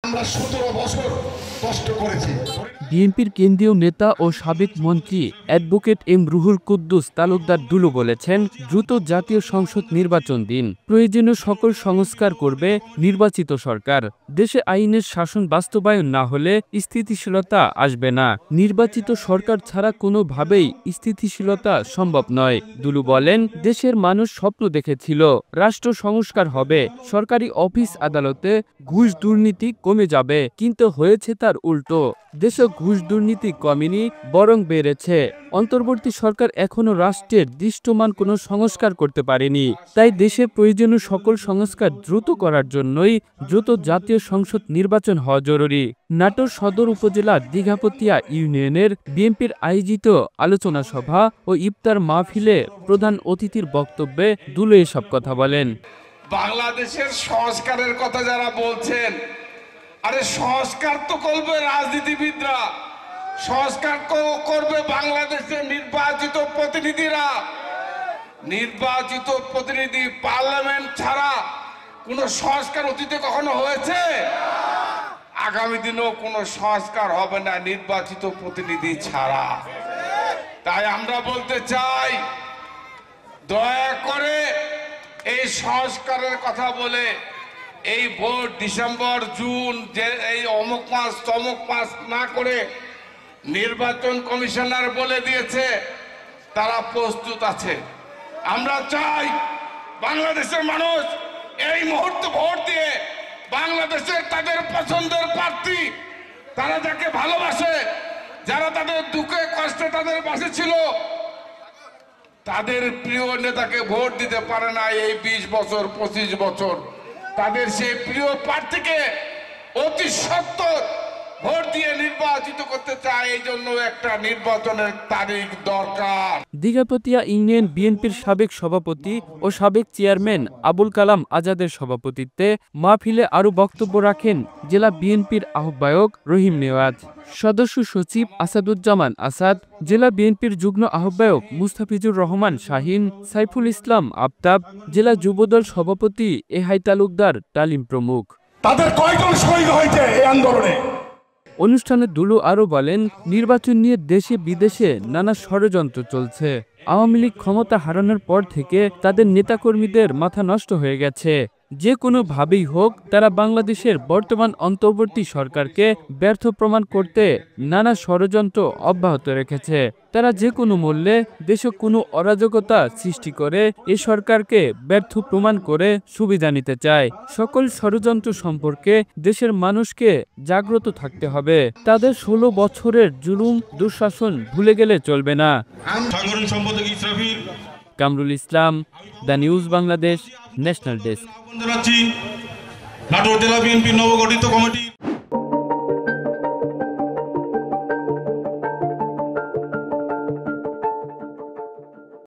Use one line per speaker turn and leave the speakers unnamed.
আমরা 17 বছর কষ্ট করেছি।
বিএনপির কেন্দ্রীয় নেতা ও সাবেক মন্ত্রী অ্যাডভোকেট এম রুহুল কুদ্দুস তালুকদার দুলু বলেছেন, দ্রুত জাতীয় সংসদ নির্বাচন দিন, প্রয়োজনীয় সকল সংস্কার করবে নির্বাচিত সরকার। দেশে আইনের শাসন বাস্তবায়ন না হলে স্থিতিশীলতা আসবে না। নির্বাচিত সরকার ছাড়া কোনোভাবেই স্থিতিশীলতা সম্ভব নয়। দুলু বলেন, দেশের মানুষ স্বপ্ন দেখেছিল রাষ্ট্র সংস্কার হবে, সরকারি অফিস আদালতে ঘুষ দুর্নীতি কমে যাবে, কিন্তু হয়েছে তার উল্টো। দেশে ঘুষ দুর্নীতি কমেনি, বরং বেড়েছে। অন্তর্বর্তী সরকার এখনো রাষ্ট্রের দৃশ্যমান কোনো সংস্কার করতে পারেনি। তাই দেশে প্রয়োজনীয় সকল সংস্কার দ্রুত করার জন্যই দ্রুত জাতীয় সংসদ নির্বাচন হওয়া জরুরি। নাটোর সদর উপজেলা দিঘাপতিয়া ইউনিয়নের বিএনপির আয়োজিত আলোচনা সভা ও ইফতার মাহফিলে প্রধান অতিথির বক্তব্যে দুলু এসব কথা বলেন।
বাংলাদেশের সংস্কারের কথা যারা বলছেন, আরে সংস্কার তো করবে রাজনীতিবিদরা, সংস্কার করবে বাংলাদেশের নির্বাচিত প্রতিনিধিরা। নির্বাচিত প্রতিনিধি পার্লামেন্ট ছাড়া কোনো সংস্কার অতীতে কখনো হয়েছে? আগামী দিনেও কোনো সংস্কার হবে না নির্বাচিত প্রতিনিধি ছাড়া। তাই আমরা বলতে চাই, দয়া করে এই সংস্কারের কথা বলে এই ভোট ডিসেম্বর জুন যে এই অমুক মাস তমুক মাস না করে নির্বাচন কমিশনার বলে দিয়েছে তারা প্রস্তুত আছে। আমরা চাই বাংলাদেশের মানুষ এই মুহূর্তে ভোট দিয়ে বাংলাদেশের তাদের পছন্দের প্রার্থী, তারা যাকে ভালোবাসে, যারা তাদের দুঃখে কষ্টে তাদের পাশে ছিল, তাদের প্রিয় নেতাকে ভোট দিতে পারে না এই 20 বছর 25 বছর, তাদের সেই প্রিয় প্রার্থীকে অতি সত্বর ভোট দিয়ে নির্বাচিত করতে চায়। এই জন্য একটা নির্বাচনের তারিখ দরকার।
দিঘাপতিয়া ইউনিয়ন বিএনপির সাবেক সভাপতি ও সাবেক চেয়ারম্যান আবুল কালাম আজাদের সভাপতিত্বে মাহফিলে আরও বক্তব্য রাখেন জেলা বিএনপির আহ্বায়ক রহিম নেওয়াজ, সদস্য সচিব আসাদুজ্জামান আসাদ, জেলা বিএনপির যুগ্ম আহ্বায়ক মুস্তাফিজুর রহমান শাহিন, সাইফুল ইসলাম আফতাব, জেলা যুবদল সভাপতি এহাই তালুকদার তালিম প্রমুখ।
তাদের কয়জন শহীদ হয়েছে এই আন্দোলনে?
অনুষ্ঠানে দুলু আরও বলেন, নির্বাচন নিয়ে দেশে বিদেশে নানা ষড়যন্ত্র চলছে। আওয়ামী লীগ ক্ষমতা হারানোর পর থেকে তাদের নেতাকর্মীদের মাথা নষ্ট হয়ে গেছে। যে কোনোভাবেই হোক তারা বাংলাদেশের বর্তমান অন্তর্বর্তী সরকারকে ব্যর্থ প্রমাণ করতে নানা ষড়যন্ত্র অব্যাহত রেখেছে। তারা যে কোনো মূল্যে দেশে কোনো অরাজকতা সৃষ্টি করে এ সরকারকে ব্যর্থ প্রমাণ করে সুবিধা নিতে চায়। সকল ষড়যন্ত্র সম্পর্কে দেশের মানুষকে জাগ্রত থাকতে হবে। তাদের 16 বছরের জুলুম দুঃশাসন ভুলে গেলে চলবে না। Kamrul Islam, the news Bangladesh, national desk.
Natore জেলা বিএনপি নবগঠিত কমিটি।